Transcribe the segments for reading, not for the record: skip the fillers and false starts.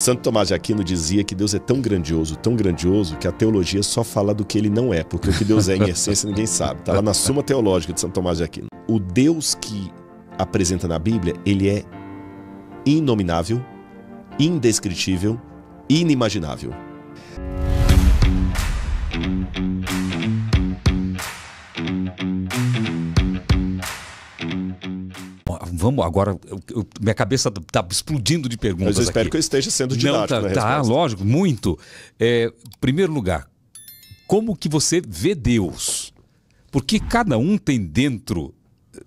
Santo Tomás de Aquino dizia que Deus é tão grandioso, que a teologia só fala do que ele não é, porque o que Deus é em essência ninguém sabe. Está lá na Suma Teológica de Santo Tomás de Aquino. O Deus que apresenta na Bíblia, ele é inominável, indescritível, inimaginável. Vamos agora, minha cabeça está explodindo de perguntas. Mas eu espero aqui. que eu esteja sendo didático na resposta. Tá, lógico, muito. Primeiro lugar, como que você vê Deus? Porque cada um tem dentro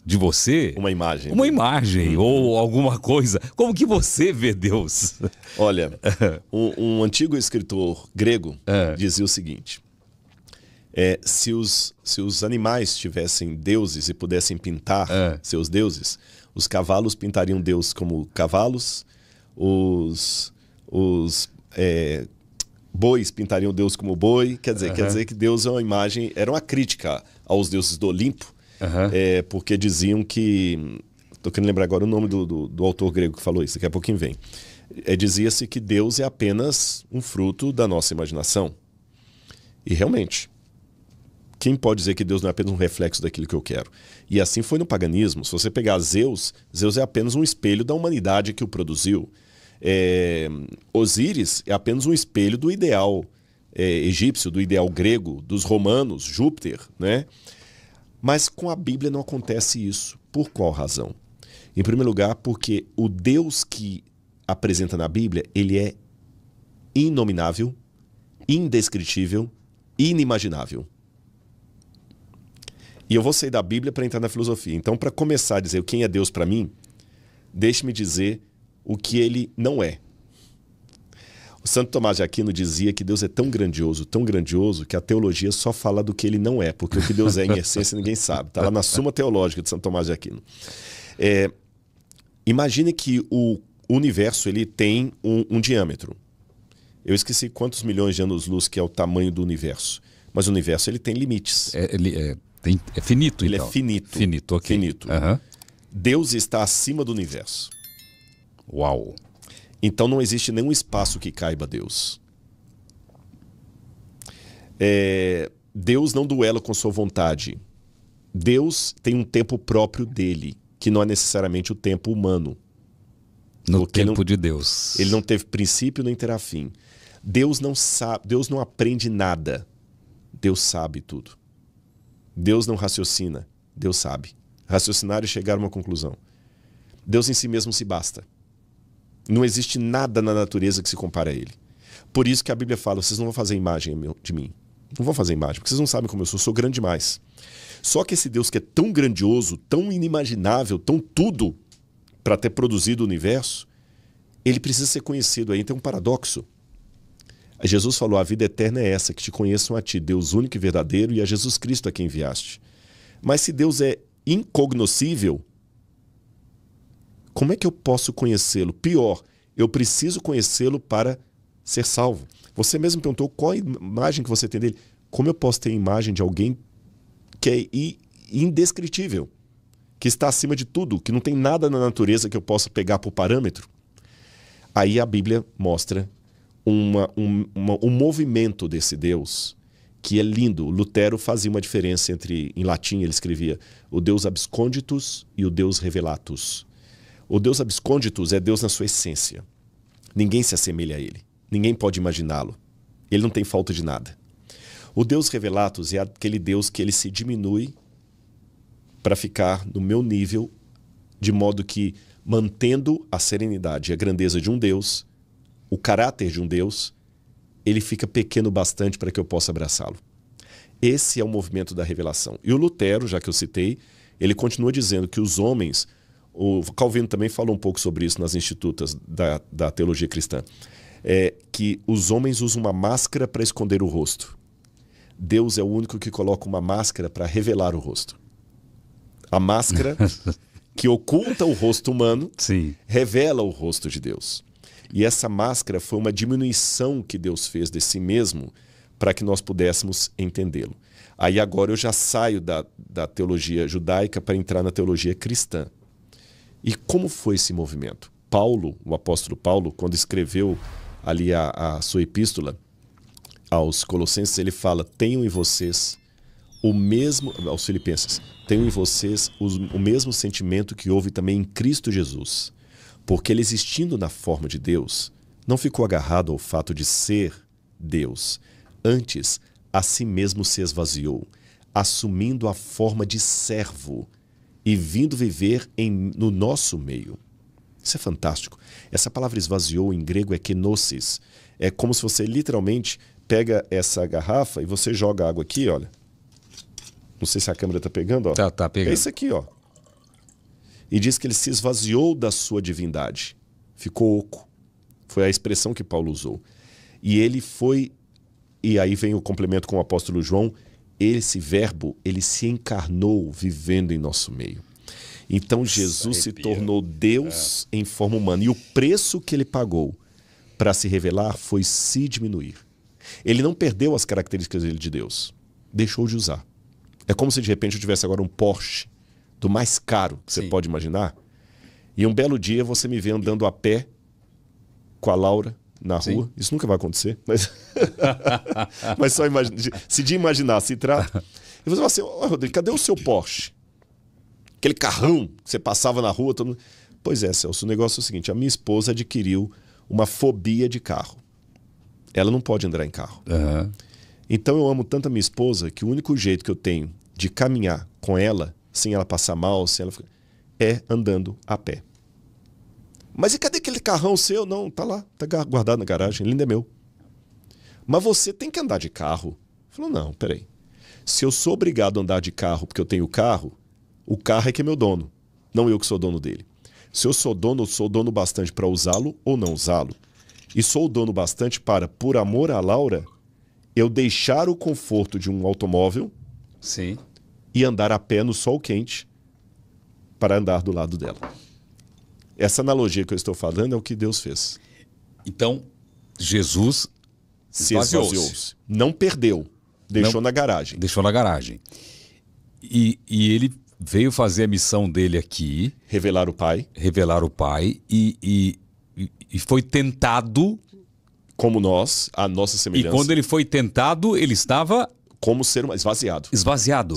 de você uma imagem. Uma imagem ou alguma coisa. Como que você vê Deus? Olha, um antigo escritor grego dizia o seguinte: se os animais tivessem deuses e pudessem pintar seus deuses, os cavalos pintariam Deus como cavalos, os bois pintariam Deus como boi. Quer dizer que Deus é uma imagem, era uma crítica aos deuses do Olimpo, porque diziam que... Estou querendo lembrar agora o nome do autor grego que falou isso, daqui a pouquinho vem. Dizia-se que Deus é apenas um fruto da nossa imaginação. E realmente, quem pode dizer que Deus não é apenas um reflexo daquilo que eu quero? E assim foi no paganismo. Se você pegar Zeus é apenas um espelho da humanidade que o produziu. Osíris é apenas um espelho do ideal egípcio, do ideal grego, dos romanos, Júpiter, né? Mas com a Bíblia não acontece isso. Por qual razão? Em primeiro lugar, porque o Deus que apresenta na Bíblia, ele é inominável, indescritível, inimaginável. E eu vou sair da Bíblia para entrar na filosofia. Então, para começar a dizer quem é Deus para mim, deixe-me dizer o que ele não é. O Santo Tomás de Aquino dizia que Deus é tão grandioso, que a teologia só fala do que ele não é, porque o que Deus é em essência ninguém sabe. Está lá na Suma Teológica de Santo Tomás de Aquino. Imagine que o universo ele tem um diâmetro. Eu esqueci quantos milhões de anos-luz que é o tamanho do universo. Mas o universo ele tem limites. É finito, ele então. É finito. Finito, ok. Finito. Deus está acima do universo. Uau! Então não existe nenhum espaço que caiba Deus. Deus não duela com sua vontade. Deus tem um tempo próprio dele, que não é necessariamente o tempo humano. No tempo de Deus. Ele não teve princípio nem terá fim. Deus não sabe, Deus não aprende nada. Deus sabe tudo. Deus não raciocina. Deus sabe. Raciocinar e chegar a uma conclusão. Deus em si mesmo se basta. Não existe nada na natureza que se compare a ele. Por isso que a Bíblia fala, vocês não vão fazer imagem de mim. Não vão fazer imagem, porque vocês não sabem como eu sou grande demais. Só que esse Deus que é tão grandioso, tão inimaginável, tão tudo para ter produzido o universo, ele precisa ser conhecido. Aí tem um paradoxo. Jesus falou, a vida eterna é essa, que te conheçam a ti, Deus único e verdadeiro, e a Jesus Cristo a quem enviaste. Mas se Deus é incognoscível, como é que eu posso conhecê-lo? Pior, eu preciso conhecê-lo para ser salvo. Você mesmo perguntou qual a imagem que você tem dele. Como eu posso ter a imagem de alguém que é indescritível, que está acima de tudo, que não tem nada na natureza que eu possa pegar por parâmetro? Aí a Bíblia mostra um movimento desse Deus que é lindo. Lutero fazia uma diferença entre, em latim ele escrevia, o Deus absconditus e o Deus revelatus. O Deus absconditus é Deus na sua essência. Ninguém se assemelha a ele. Ninguém pode imaginá-lo. Ele não tem falta de nada. O Deus revelatus é aquele Deus que ele se diminui para ficar no meu nível, de modo que, mantendo a serenidade e a grandeza de um Deus, o caráter de um Deus, ele fica pequeno bastante para que eu possa abraçá-lo. Esse é o movimento da revelação. E o Lutero, já que eu citei, ele continua dizendo que os homens... O Calvino também falou um pouco sobre isso nas institutas da teologia cristã. Que os homens usam uma máscara para esconder o rosto. Deus é o único que coloca uma máscara para revelar o rosto. A máscara que oculta o rosto humano revela o rosto de Deus. E essa máscara foi uma diminuição que Deus fez de si mesmo para que nós pudéssemos entendê-lo. Aí agora eu já saio da teologia judaica para entrar na teologia cristã. E como foi esse movimento? Paulo, o apóstolo Paulo, quando escreveu ali a sua epístola aos Colossenses, ele fala: tenham em vocês o mesmo, aos Filipenses, tenham em vocês o mesmo sentimento que houve também em Cristo Jesus, porque ele, existindo na forma de Deus, não ficou agarrado ao fato de ser Deus, antes a si mesmo se esvaziou, assumindo a forma de servo e vindo viver no nosso meio. Isso é fantástico. Essa palavra esvaziou em grego é kenosis. É como se você literalmente pega essa garrafa e você joga água aqui, olha. Não sei se a câmera está pegando, ó. Tá pegando. É isso aqui, ó. E diz que ele se esvaziou da sua divindade. Ficou oco. Foi a expressão que Paulo usou. E ele foi, e aí vem o complemento com o apóstolo João, esse verbo, ele se encarnou vivendo em nosso meio. Então Jesus se tornou Deus em forma humana. E o preço que ele pagou para se revelar foi se diminuir. Ele não perdeu as características dele de Deus. Deixou de usar. É como se de repente eu tivesse agora um Porsche do mais caro que você pode imaginar. E um belo dia você me vê andando a pé com a Laura na rua. Isso nunca vai acontecer. Mas só se de imaginar se trata. E você fala assim: ô Rodrigo, cadê o seu Porsche? Aquele carrão que você passava na rua. Todo mundo... Pois é, Celso, o negócio é o seguinte: a minha esposa adquiriu uma fobia de carro. Ela não pode andar em carro. Então eu amo tanto a minha esposa que o único jeito que eu tenho de caminhar com ela, sem ela passar mal, sem ela... é andando a pé. Mas e cadê aquele carrão seu? Não, tá lá, tá guardado na garagem, ele ainda é meu. Mas você tem que andar de carro. Falou: não, peraí. Se eu sou obrigado a andar de carro porque eu tenho carro, o carro é que é meu dono, não eu que sou dono dele. Se eu sou dono bastante para usá-lo ou não usá-lo. E sou dono bastante para, por amor à Laura, eu deixar o conforto de um automóvel e andar a pé no sol quente para andar do lado dela. Essa analogia que eu estou falando é o que Deus fez. Então, Jesus se esvaziou-se. Não perdeu. Deixou na garagem. Deixou na garagem. E ele veio fazer a missão dele aqui. Revelar o Pai. Revelar o Pai. E foi tentado... Como nós, a nossa semelhança. E quando ele foi tentado, ele estava... Como ser esvaziado. Esvaziado.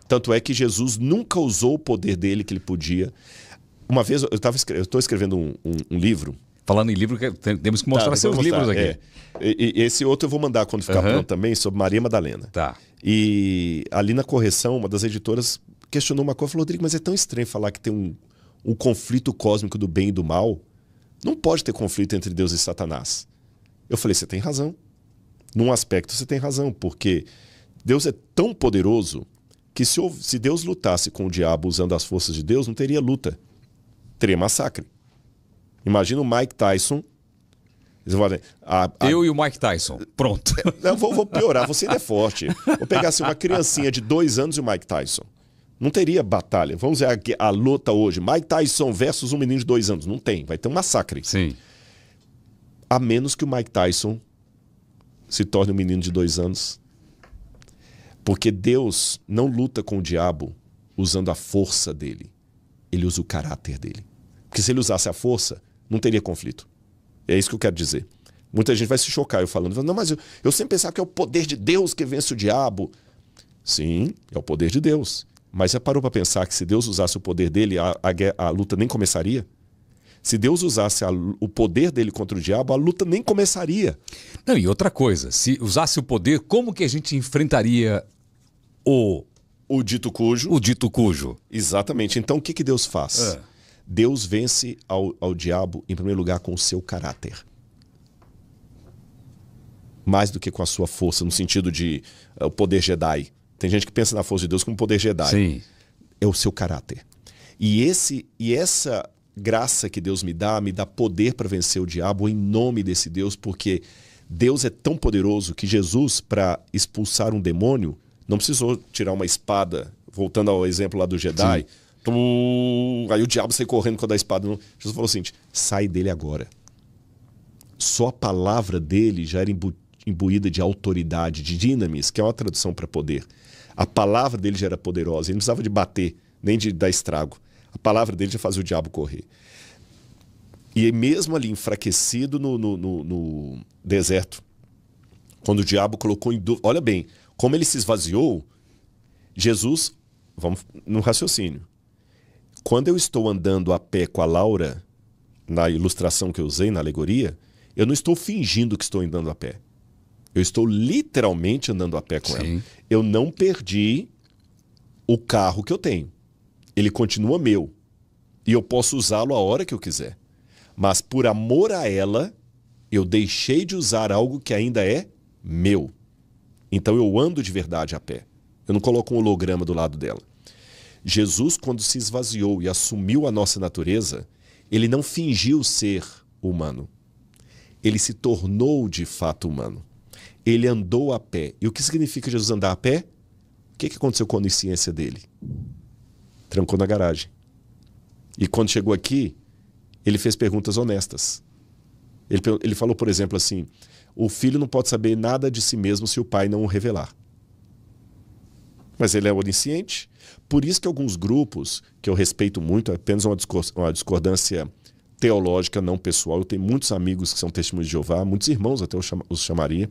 Tanto é que Jesus nunca usou o poder dele que ele podia. Uma vez, eu estou escrevendo um livro. Falando em livro, temos que mostrar seus livros aqui. E esse outro eu vou mandar quando ficar pronto também, sobre Maria Madalena. Tá. E ali na correção, uma das editoras questionou uma coisa, falou: Rodrigo, mas é tão estranho falar que tem um conflito cósmico do bem e do mal. Não pode ter conflito entre Deus e Satanás. Eu falei: você tem razão. Num aspecto você tem razão, porque Deus é tão poderoso que se Deus lutasse com o diabo usando as forças de Deus, não teria luta. Teria massacre. Imagina o Mike Tyson. Eu e o Mike Tyson. Pronto. Não, vou piorar, você ainda é forte. Vou pegar assim, uma criancinha de 2 anos e o Mike Tyson. Não teria batalha. Vamos ver a luta hoje. Mike Tyson versus um menino de 2 anos. Não tem. Vai ter um massacre. Sim. A menos que o Mike Tyson se torne um menino de 2 anos. Porque Deus não luta com o diabo usando a força dele. Ele usa o caráter dele. Porque se ele usasse a força, não teria conflito. É isso que eu quero dizer. Muita gente vai se chocar eu falando: não, mas eu sempre pensava que é o poder de Deus que vence o diabo. Sim, é o poder de Deus. Mas já parou para pensar que se Deus usasse o poder dele, a luta nem começaria? Se Deus usasse o poder dele contra o diabo, a luta nem começaria. Não, e outra coisa, se usasse o poder, como que a gente enfrentaria o dito cujo? O dito cujo. Exatamente. Então o que Deus faz? Deus vence ao diabo, em primeiro lugar, com o seu caráter. Mais do que com a sua força, no sentido de o poder Jedi. Tem gente que pensa na força de Deus como poder Jedi. Sim. É o seu caráter. E essa graça que Deus me dá poder para vencer o diabo em nome desse Deus, porque Deus é tão poderoso que Jesus, para expulsar um demônio, não precisou tirar uma espada, voltando ao exemplo lá do Jedi. Aí o diabo sai correndo com a espada. Não. Jesus falou assim: sai dele agora. Só a palavra dele já era imbuída de autoridade, de dinamis, que é uma tradução para poder. A palavra dele já era poderosa. Ele não precisava de bater, nem de dar estrago. A palavra dele já fazia o diabo correr. E mesmo ali enfraquecido no deserto, quando o diabo colocou em dúvida... Olha bem, como ele se esvaziou, Jesus... Vamos no raciocínio. Quando eu estou andando a pé com a Laura, na ilustração que eu usei, na alegoria, eu não estou fingindo que estou andando a pé. Eu estou literalmente andando a pé com ela. Eu não perdi o carro que eu tenho. Ele continua meu. E eu posso usá-lo a hora que eu quiser. Mas por amor a ela, eu deixei de usar algo que ainda é meu. Então eu ando de verdade a pé. Eu não coloco um holograma do lado dela. Jesus, quando se esvaziou e assumiu a nossa natureza, ele não fingiu ser humano. Ele se tornou de fato humano. Ele andou a pé. E o que significa Jesus andar a pé? O que aconteceu com a onisciência dele? Trancou na garagem. E quando chegou aqui, ele fez perguntas honestas. Ele falou, por exemplo, assim: o filho não pode saber nada de si mesmo se o pai não o revelar. Mas ele é onisciente. Por isso que alguns grupos, que eu respeito muito, é apenas uma discordância teológica, não pessoal. Eu tenho muitos amigos que são testemunhos de Jeová, muitos irmãos até os chamaria,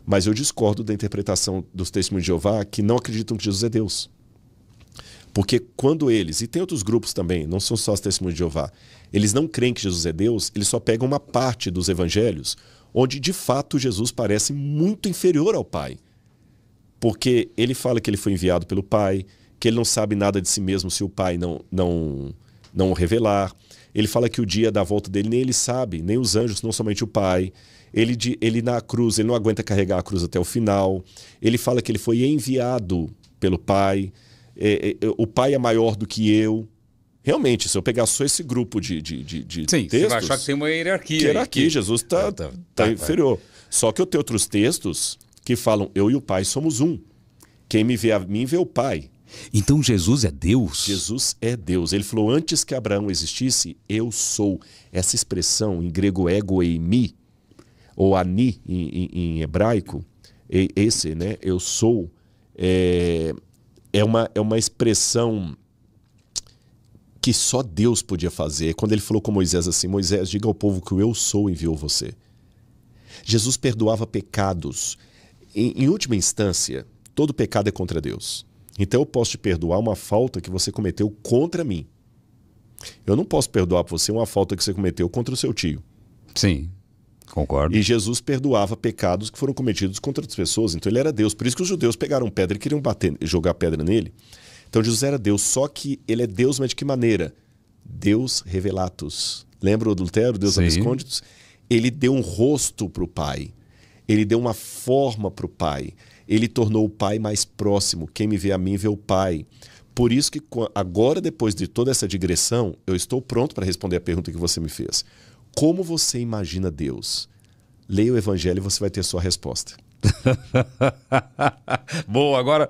mas eu discordo da interpretação dos testemunhos de Jeová que não acreditam que Jesus é Deus. Porque quando eles, e tem outros grupos também, não são só os testemunhos de Jeová, eles não creem que Jesus é Deus, eles só pegam uma parte dos evangelhos onde de fato Jesus parece muito inferior ao Pai. Porque ele fala que ele foi enviado pelo Pai, que ele não sabe nada de si mesmo se o Pai não o revelar. Ele fala que o dia da volta dele nem ele sabe, nem os anjos, não somente o Pai. Ele na cruz, ele não aguenta carregar a cruz até o final. Ele fala que ele foi enviado pelo Pai. O Pai é maior do que eu. Realmente, se eu pegar só esse grupo de textos... Você vai achar que tem uma hierarquia. Hierarquia, Jesus está inferior. Só que eu tenho outros textos que falam: eu e o Pai somos um. Quem me vê a mim vê o Pai. Então Jesus é Deus? Jesus é Deus. Ele falou: antes que Abraão existisse, eu sou. Essa expressão em grego ego eimi, ou ani em hebraico, esse, né, eu sou, é uma expressão que só Deus podia fazer. Quando ele falou com Moisés assim: Moisés, diga ao povo que o eu sou enviou você. Jesus perdoava pecados. Em última instância, todo pecado é contra Deus. Então eu posso te perdoar uma falta que você cometeu contra mim. Eu não posso perdoar por você uma falta que você cometeu contra o seu tio. Sim, concordo. E Jesus perdoava pecados que foram cometidos contra outras pessoas. Então ele era Deus. Por isso que os judeus pegaram pedra e queriam jogar pedra nele. Então Jesus era Deus, só que ele é Deus, mas de que maneira? Deus revelatus. Lembra o adultério, Deus abscônditos? Ele deu um rosto para o Pai. Ele deu uma forma para o Pai. Ele tornou o Pai mais próximo. Quem me vê a mim vê o Pai. Por isso que agora, depois de toda essa digressão, eu estou pronto para responder a pergunta que você me fez. Como você imagina Deus? Leia o Evangelho e você vai ter sua resposta. Bom, agora...